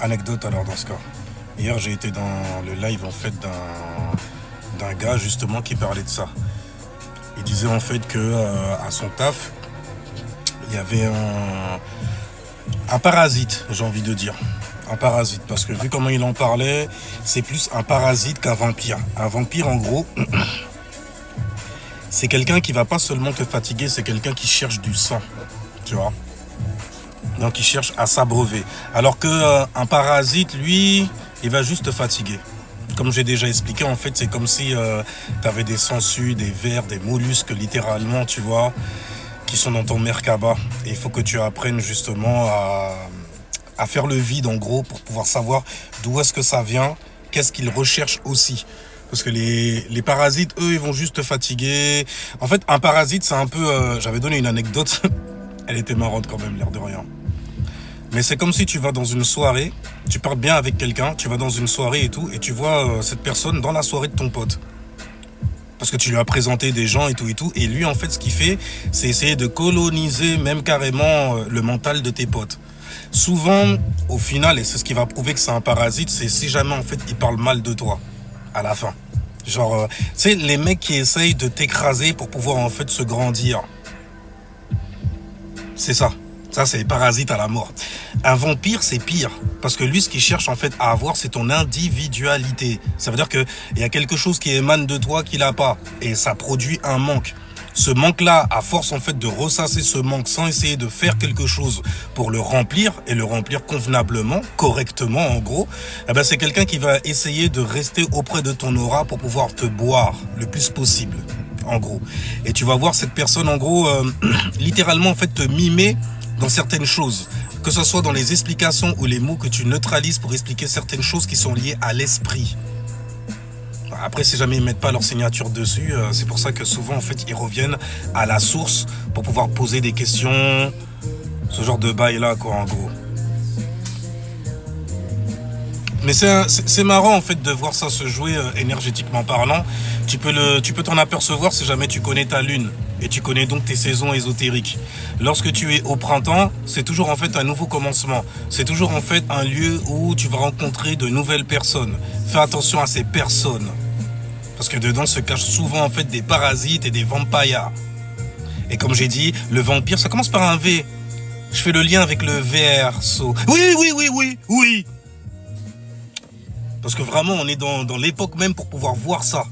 Anecdote alors dans ce cas. Hier j'ai été dans le live en fait d'un gars justement qui parlait de ça. Il disait en fait que à son taf, il y avait un parasite, j'ai envie de dire. Un parasite, parce que vu comment il en parlait, c'est plus un parasite qu'un vampire. Un vampire en gros, c'est quelqu'un qui va pas seulement te fatiguer, c'est quelqu'un qui cherche du sang, tu vois. Donc il cherche à s'abreuver. Alors que un parasite, lui, il va juste te fatiguer. Comme j'ai déjà expliqué, en fait, c'est comme si tu avais des sangsues, des vers, des mollusques, littéralement, tu vois, qui sont dans ton merkaba. Et il faut que tu apprennes justement à faire le vide, en gros, pour pouvoir savoir d'où est-ce que ça vient, qu'est-ce qu'ils recherchent aussi. Parce que les parasites, eux, ils vont juste te fatiguer. En fait, un parasite, c'est un peu... j'avais donné une anecdote, elle était marrante quand même, l'air de rien. Mais c'est comme si tu vas dans une soirée, tu parles bien avec quelqu'un, tu vas dans une soirée et tout, et tu vois cette personne dans la soirée de ton pote. Parce que tu lui as présenté des gens et tout, et lui, en fait, ce qu'il fait, c'est essayer de coloniser même carrément le mental de tes potes. Souvent, au final, et c'est ce qui va prouver que c'est un parasite, c'est si jamais, en fait, il parle mal de toi, à la fin. Genre, tu sais, les mecs qui essayent de t'écraser pour pouvoir, en fait, se grandir. C'est ça. Ça, c'est les parasites à la mort. Un vampire, c'est pire. Parce que lui, ce qu'il cherche en fait à avoir, c'est ton individualité. Ça veut dire qu'il y a quelque chose qui émane de toi qu'il n'a pas. Et ça produit un manque. Ce manque-là, à force en fait de ressasser ce manque sans essayer de faire quelque chose pour le remplir, et le remplir convenablement, correctement en gros, eh ben, c'est quelqu'un qui va essayer de rester auprès de ton aura pour pouvoir te boire le plus possible. En gros. Et tu vas voir cette personne en gros, littéralement en fait te mimer dans certaines choses, que ce soit dans les explications ou les mots que tu neutralises pour expliquer certaines choses qui sont liées à l'esprit. Après, si jamais ils mettent pas leur signature dessus, c'est pour ça que souvent, en fait, ils reviennent à la source pour pouvoir poser des questions, ce genre de bail-là, quoi, en gros. Mais c'est marrant, en fait, de voir ça se jouer énergétiquement parlant. Tu peux t'en apercevoir si jamais tu connais ta lune. Et tu connais donc tes saisons ésotériques. Lorsque tu es au printemps, c'est toujours en fait un nouveau commencement. C'est toujours en fait un lieu où tu vas rencontrer de nouvelles personnes. Fais attention à ces personnes. Parce que dedans se cachent souvent en fait des parasites et des vampires. Et comme j'ai dit, le vampire, ça commence par un V. Je fais le lien avec le verso. Oui. Parce que vraiment, on est dans l'époque même pour pouvoir voir ça.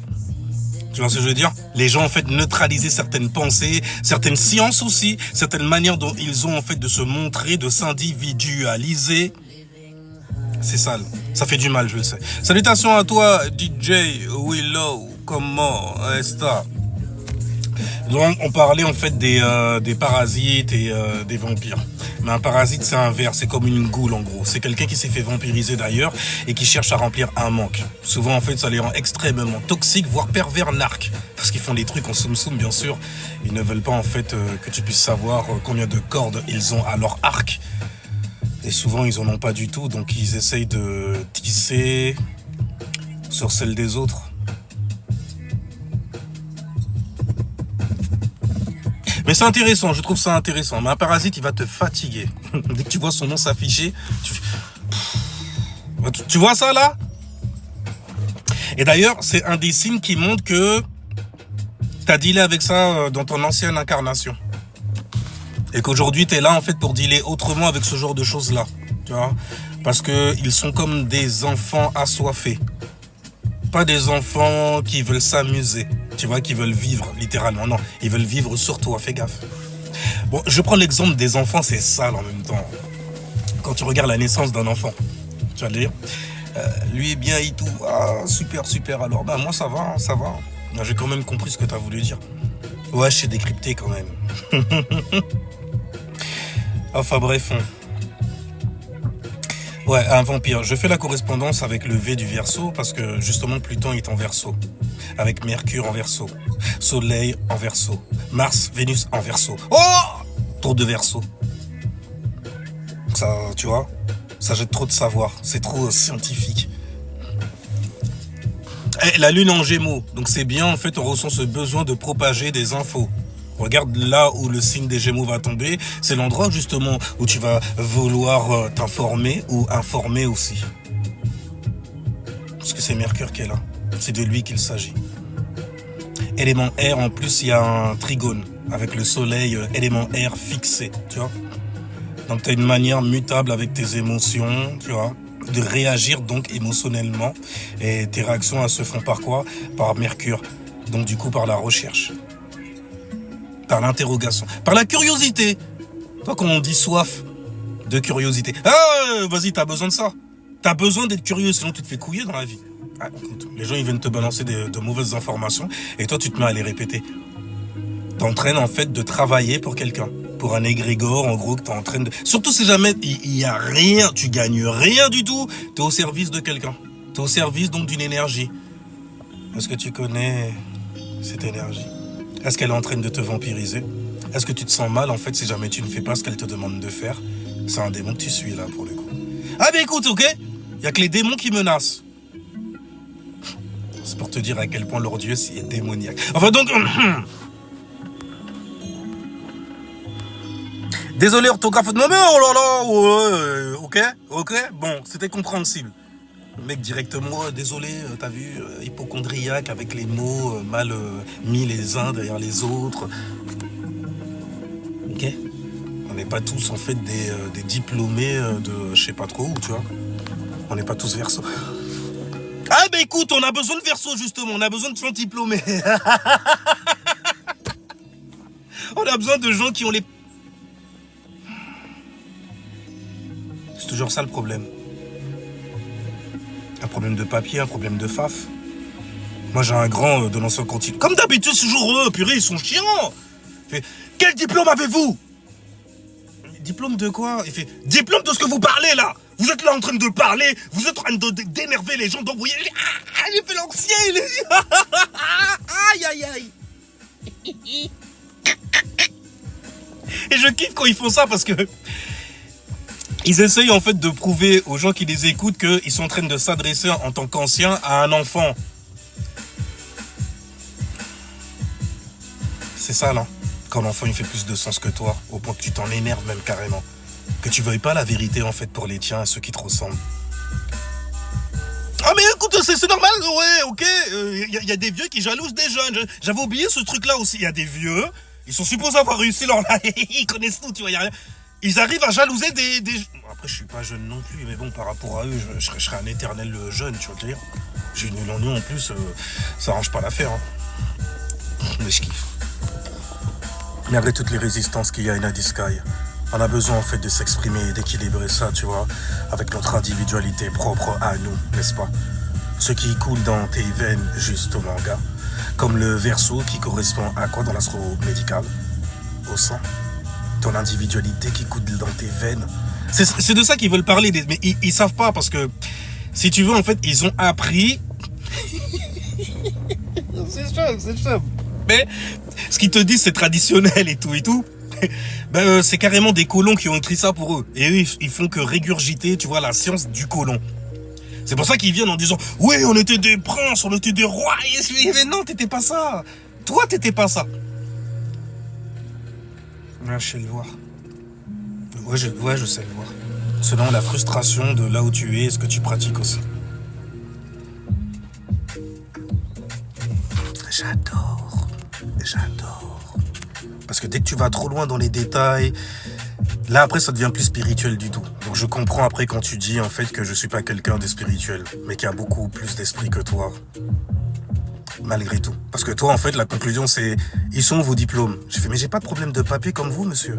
Tu vois ce que je veux dire? Les gens, en fait, neutraliser certaines pensées, certaines sciences aussi, certaines manières dont ils ont, en fait, de se montrer, de s'individualiser. C'est sale. Ça fait du mal, je le sais. Salutations à toi, DJ Willow. Comment est-ce? Donc, on parlait, en fait, des parasites et des vampires. Mais un parasite, c'est un ver, c'est comme une goule en gros. C'est quelqu'un qui s'est fait vampiriser d'ailleurs et qui cherche à remplir un manque. Souvent en fait ça les rend extrêmement toxiques, voire pervers narcs. Parce qu'ils font des trucs en soum-soum bien sûr. Ils ne veulent pas en fait que tu puisses savoir combien de cordes ils ont à leur arc. Et souvent ils en ont pas du tout, donc ils essayent de tisser sur celle des autres. Mais c'est intéressant, je trouve ça intéressant. Mais un parasite, il va te fatiguer. Dès que tu vois son nom s'afficher, tu vois ça là? Et d'ailleurs, c'est un des signes qui montre que tu as dealé avec ça dans ton ancienne incarnation. Et qu'aujourd'hui, tu es là en fait pour dealer autrement avec ce genre de choses-là. Tu vois? Parce qu'ils sont comme des enfants assoiffés. Pas des enfants qui veulent s'amuser, tu vois, qui veulent vivre, littéralement. Non, ils veulent vivre sur toi, fais gaffe. Bon, je prends l'exemple des enfants, c'est sale en même temps. Quand tu regardes la naissance d'un enfant, tu vas dire, lui est bien et tout, ah, super, alors, bah moi ça va, ça va. J'ai quand même compris ce que tu as voulu dire. Ouais, je sais décrypter quand même. Enfin bref. Ouais, un vampire. Je fais la correspondance avec le V du Verseau parce que justement Pluton est en Verseau. Avec Mercure en Verseau. Soleil en Verseau. Mars, Vénus en Verseau. Oh! Tour de Verseau. Ça, tu vois, ça jette trop de savoir. C'est trop scientifique. Et la Lune en Gémeaux. Donc c'est bien, en fait, on ressent ce besoin de propager des infos. Regarde là où le signe des Gémeaux va tomber. C'est l'endroit justement où tu vas vouloir t'informer ou informer aussi. Parce que c'est Mercure qui est là. C'est de lui qu'il s'agit. Élément air, en plus, il y a un trigone avec le soleil, élément air fixé, tu vois. Donc, tu as une manière mutable avec tes émotions, tu vois, de réagir donc émotionnellement. Et tes réactions, elles se font par quoi? Par Mercure. Donc, du coup, par la recherche. Par l'interrogation. Par la curiosité. Toi, quand on dit soif de curiosité. Ah, vas-y, t'as besoin de ça. T'as besoin d'être curieux, sinon tu te fais couiller dans la vie. Ah, écoute, les gens, ils viennent te balancer de mauvaises informations et toi, tu te mets à les répéter. T'entraînes en fait de travailler pour quelqu'un. Pour un égrégore, en gros, que t'es en train de... Surtout si jamais il y a rien, tu gagnes rien du tout, t'es au service de quelqu'un. T'es au service donc d'une énergie. Est-ce que tu connais cette énergie? Est-ce qu'elle est en train de te vampiriser? Est-ce que tu te sens mal en fait si jamais tu ne fais pas ce qu'elle te demande de faire? C'est un démon que tu suis là pour le coup. Ah ben écoute, ok? Il y a que les démons qui menacent. C'est pour te dire à quel point leur dieu est démoniaque. Enfin donc... Désolé orthographe. Non mais oh là là, ok, bon, c'était compréhensible. Le mec directement, désolé, t'as vu, hypocondriaque avec les mots mal mis les uns derrière les autres. Ok. On n'est pas tous en fait des diplômés de je sais pas trop où, tu vois. On n'est pas tous Verseau. Ah ben écoute, on a besoin de Verseau justement, on a besoin de gens diplômés. On a besoin de gens qui ont les... C'est toujours ça le problème. Un problème de papier, un problème de faf. Moi j'ai un grand de l'ancien continent. Comme d'habitude, ce jour eux, purée, ils sont chiants. Il fait, quel diplôme avez-vous? Diplôme de quoi? Il fait, diplôme de ce que vous parlez là. Vous êtes là en train de parler, vous êtes en train d'énerver les gens, d'embrouiller. Ah, j'ai fait l'ancien, il est... Aïe, aïe, aïe. Et je kiffe quand ils font ça parce que ils essayent en fait de prouver aux gens qui les écoutent qu'ils sont en train de s'adresser en tant qu'anciens à un enfant. C'est ça là. Quand l'enfant il fait plus de sens que toi, au point que tu t'en énerves même carrément. Que tu veuilles pas la vérité en fait pour les tiens et ceux qui te ressemblent. Ah mais écoute, c'est normal, ouais, ok. Y a des vieux qui jalousent des jeunes. J'avais oublié ce truc là aussi. Il y a des vieux, ils sont supposés avoir réussi leur life. Ils connaissent tout, tu vois, y a rien. Ils arrivent à jalouser des... Après, je suis pas jeune non plus, mais bon, par rapport à eux, je serais un éternel jeune, tu vois le dire. J'ai une union en plus, ça arrange pas l'affaire. Hein. Mais je kiffe. Malgré toutes les résistances qu'il y a in the sky, on a besoin en fait de s'exprimer et d'équilibrer ça, tu vois, avec notre individualité propre à nous, n'est-ce pas? Ce qui coule dans tes veines, justement, gars. Comme le Verseau qui correspond à quoi dans l'astro médical? Au sang. Ton individualité qui coule dans tes veines. C'est de ça qu'ils veulent parler, mais ils savent pas parce que, si tu veux, en fait, ils ont appris... c'est chaud. Mais ce qu'ils te disent, c'est traditionnel et tout. Ben, c'est carrément des colons qui ont écrit ça pour eux. Et eux, ils font que régurgiter, tu vois, la science du colon. C'est pour ça qu'ils viennent en disant, oui, on était des princes, on était des rois. Mais non, t'étais pas ça. Toi, t'étais pas ça. Ouais, je sais le voir. Ouais, je sais le voir. Selon la frustration de là où tu es et ce que tu pratiques aussi. J'adore. Parce que dès que tu vas trop loin dans les détails, là après ça devient plus spirituel du tout. Donc je comprends après quand tu dis en fait que je suis pas quelqu'un de spirituel, mais qui a beaucoup plus d'esprit que toi. Malgré tout. Parce que toi en fait la conclusion c'est, ils sont vos diplômes. J'ai fait mais j'ai pas de problème de papier comme vous monsieur.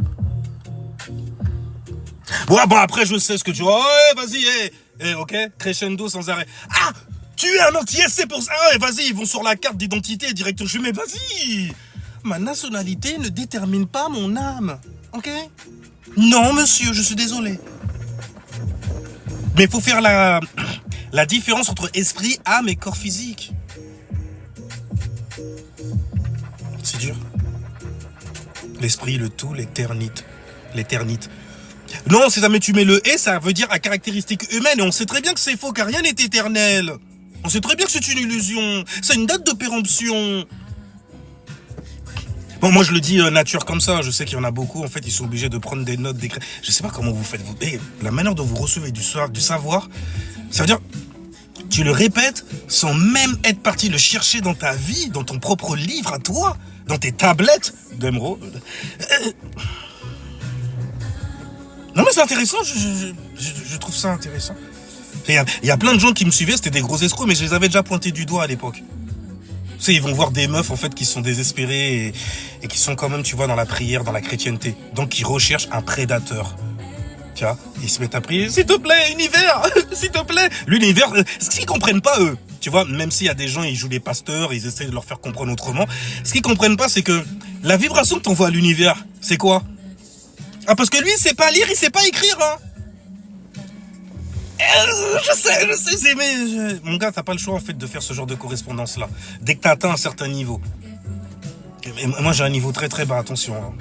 Bon après je sais ce que tu vois. Ouais vas-y, ok, crescendo sans arrêt. Ah, tu es un entier, c'est pour ça. Ouais, vas-y, ils vont sur la carte d'identité direct. Je mais vas-y. Ma nationalité ne détermine pas mon âme. Ok? Non, monsieur, je suis désolé. Mais il faut faire la différence entre esprit, âme et corps physique. C'est dur. L'esprit, le tout, l'éternité. Non, si jamais tu mets le « et », ça veut dire à caractéristique humaine. Et on sait très bien que c'est faux, car rien n'est éternel. On sait très bien que c'est une illusion. C'est une date de péremption. Bon, moi, je le dis nature comme ça. Je sais qu'il y en a beaucoup. En fait, ils sont obligés de prendre des notes, d'écrire. Je sais pas comment vous faites. La manière dont vous recevez du savoir, ça veut dire, tu le répètes sans même être parti le chercher dans ta vie, dans ton propre livre à toi, dans tes tablettes d'Emeraude. Non, mais c'est intéressant. Je trouve ça intéressant. Il y a plein de gens qui me suivaient, c'était des gros escrocs, mais je les avais déjà pointés du doigt à l'époque. Tu sais, ils vont voir des meufs, en fait, qui sont désespérées et qui sont quand même, tu vois, dans la prière, dans la chrétienté. Donc, ils recherchent un prédateur. Tu vois, ils se mettent à prier, s'il te plaît, univers, s'il te plaît. L'univers, ce qu'ils comprennent pas, eux. Tu vois, même s'il y a des gens, ils jouent les pasteurs, ils essaient de leur faire comprendre autrement. Ce qu'ils comprennent pas, c'est que la vibration que t'envoies à l'univers, c'est quoi? Ah, parce que lui, il sait pas lire, il sait pas écrire, hein. Je sais, mais mon gars, t'as pas le choix en fait de faire ce genre de correspondance-là. Dès que t'as atteint un certain niveau. Et moi, j'ai un niveau très très bas, attention. Hein.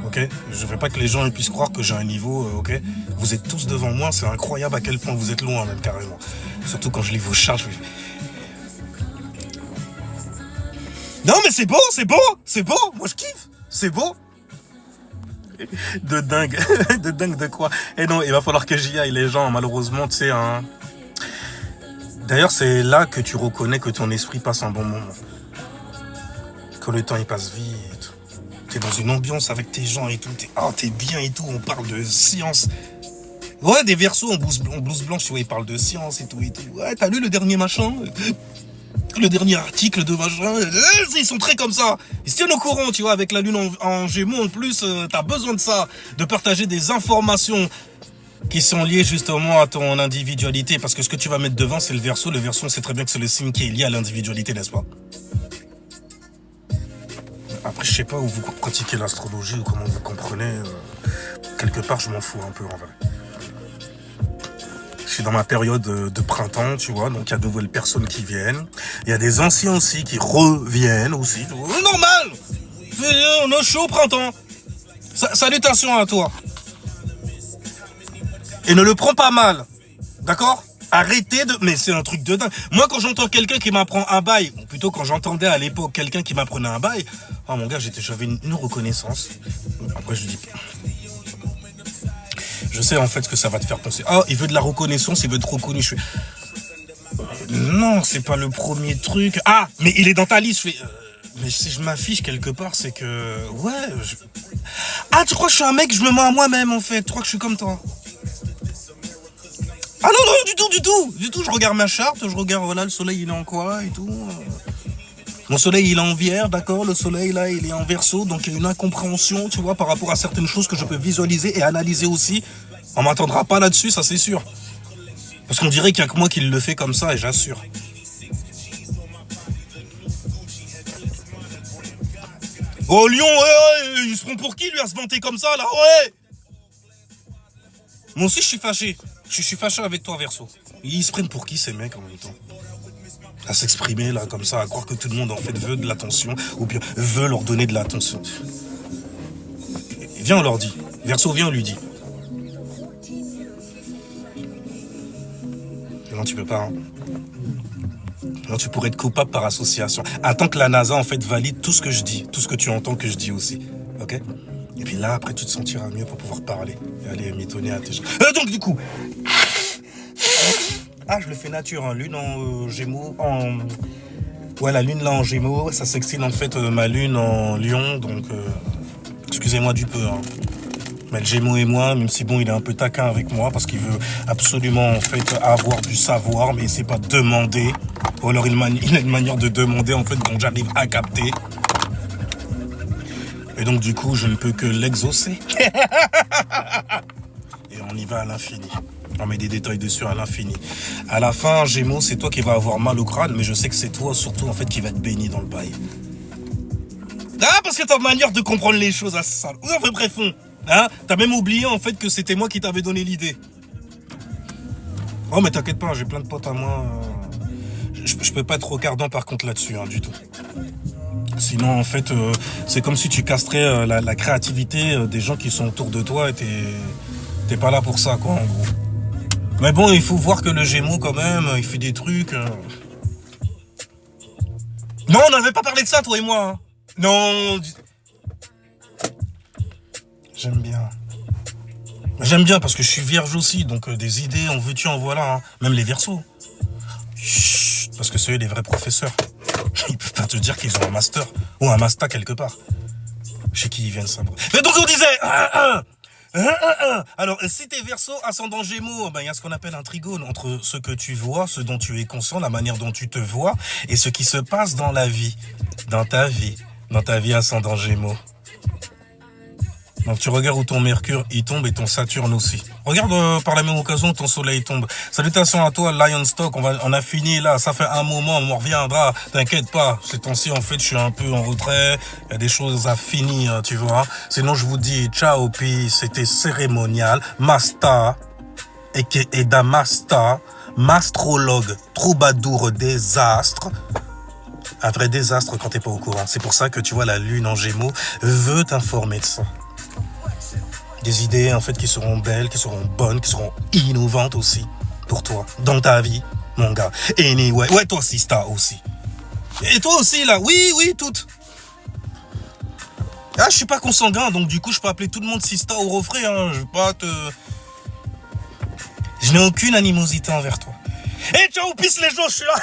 Ok, je veux pas que les gens puissent croire que j'ai un niveau. Ok, vous êtes tous devant moi, c'est incroyable à quel point vous êtes loin même carrément. Surtout quand je lis vos charges. Non mais c'est beau, c'est beau, c'est beau. Moi je kiffe, c'est beau. De dingue, de dingue de quoi? Et non, il va falloir que j'y aille, les gens, malheureusement, tu sais, hein. D'ailleurs, c'est là que tu reconnais que ton esprit passe un bon moment. Que le temps, il passe vite. T'es dans une ambiance avec tes gens et tout, t'es bien et tout, on parle de science. Ouais, des versos en blouse blanche, tu vois, ils parlent de science et tout et tout. Ouais, t'as lu le dernier machin? Le dernier article de machin, ils sont très comme ça. Ils se tiennent au courant, tu vois, avec la lune en Gémeaux en plus, t'as besoin de ça, de partager des informations qui sont liées justement à ton individualité, parce que ce que tu vas mettre devant, c'est le Verseau. Le Verseau, on sait très bien que c'est le signe qui est lié à l'individualité, n'est-ce pas? Après, je sais pas où vous pratiquez l'astrologie ou comment vous comprenez. Quelque part, je m'en fous un peu en vrai. Je suis dans ma période de printemps, tu vois, donc il y a de nouvelles personnes qui viennent. Il y a des anciens aussi qui reviennent aussi. Normal. On est chaud au printemps. Salutations à toi. Et ne le prends pas mal. D'accord? Arrêtez de... Mais c'est un truc de dingue. Moi, quand j'entends quelqu'un qui m'apprend un bail, ou plutôt quand j'entendais à l'époque quelqu'un qui m'apprenait un bail, oh mon gars, j'avais une reconnaissance. Après, je dis... Je sais en fait ce que ça va te faire penser. Ah, il veut de la reconnaissance, il veut être reconnu. Je fais... Non, c'est pas le premier truc. Ah, mais il est dans ta liste. Je fais... Mais si je m'affiche quelque part, c'est que... Ouais. Ah, tu crois que je suis un mec, je me mens à moi-même en fait. Tu crois que je suis comme toi? Ah non, non, du tout. Je regarde ma charte, je regarde, voilà, le soleil il est en quoi et tout. Mon soleil il est en Vierge, d'accord. Le soleil là il est en Verseau, donc il y a une incompréhension, tu vois, par rapport à certaines choses que je peux visualiser et analyser aussi. On m'attendra pas là-dessus, ça c'est sûr. Parce qu'on dirait qu'il y a que moi qui le fais comme ça, et j'assure. Oh Lyon, ouais, ils se prend pour qui lui à se vanter comme ça là, ouais. Moi aussi je suis fâché. Je suis fâché avec toi Verseau. Ils se prennent pour qui ces mecs en même temps? À s'exprimer là comme ça, à croire que tout le monde en fait veut de l'attention, ou bien veut leur donner de l'attention. Viens on leur dit. Verseau viens on lui dit. Non tu peux pas. Hein. Non tu pourrais être coupable par association. Attends que la NASA en fait valide tout ce que je dis, tout ce que tu entends que je dis aussi. Ok? Et puis là après tu te sentiras mieux pour pouvoir parler. Et aller mitonner à tes gens. Donc du coup. Ah, je le fais nature, hein. Lune en Gémeaux, ouais, la lune là en Gémeaux, ça s'excite en fait ma lune en Lion, donc excusez-moi du peu. Hein. Mais le Gémeaux et moi, même si bon, il est un peu taquin avec moi parce qu'il veut absolument en fait avoir du savoir, mais il sait pas demander. Ou alors il a une manière de demander en fait dont j'arrive à capter. Et donc du coup, je ne peux que l'exaucer. Et on y va à l'infini. On met des détails dessus à l'infini. À la fin, Gémeaux, c'est toi qui vas avoir mal au crâne, mais je sais que c'est toi surtout en fait qui va être béni dans le bail. Ah, parce que ta manière de comprendre les choses à ça. Enfin bref, hein, t'as même oublié en fait que c'était moi qui t'avais donné l'idée. Oh mais t'inquiète pas, j'ai plein de potes à moi. Je peux pas être regardant par contre là-dessus, hein, du tout. Sinon en fait, c'est comme si tu castrais la créativité des gens qui sont autour de toi et t'es pas là pour ça quoi en gros. Mais bon, il faut voir que le Gémeaux, quand même, il fait des trucs. Non, on n'avait pas parlé de ça, toi et moi. Hein. Non. J'aime bien. J'aime bien parce que je suis vierge aussi, donc des idées, en veux-tu, en voilà. Hein. Même les versos. Chut, parce que c'est eux les vrais professeurs. Ils peuvent pas te dire qu'ils ont un master ou un master quelque part. Chez qui ils viennent ça. Mais donc on disait... Alors, si t'es Verseau, ascendant Gémeaux, ben il y a ce qu'on appelle un trigone entre ce que tu vois, ce dont tu es conscient, la manière dont tu te vois, et ce qui se passe dans la vie, dans ta vie ascendant Gémeaux. Donc tu regardes où ton Mercure il tombe et ton Saturne aussi. Regarde par la même occasion où ton Soleil tombe. Salutations à toi Lionstock, on a fini là, ça fait un moment, on reviendra, t'inquiète pas. Ces temps-ci en fait je suis un peu en retrait, il y a des choses à finir, tu vois. Sinon je vous dis ciao, puis c'était cérémonial, Masta, et Damasta, mastrologue, troubadour des astres. Un vrai désastre quand t'es pas au courant. C'est pour ça que tu vois la lune en Gémeaux veut t'informer de ça. Des idées en fait qui seront belles, qui seront bonnes, qui seront innovantes aussi pour toi, dans ta vie, mon gars. Anyway, ouais toi Sista aussi. Et toi aussi là, oui, toutes. Ah je suis pas consanguin, donc du coup je peux appeler tout le monde Sista au refrain, hein. Je vais pas te... Je n'ai aucune animosité envers toi. Et ciao, pisse les gens, je suis là.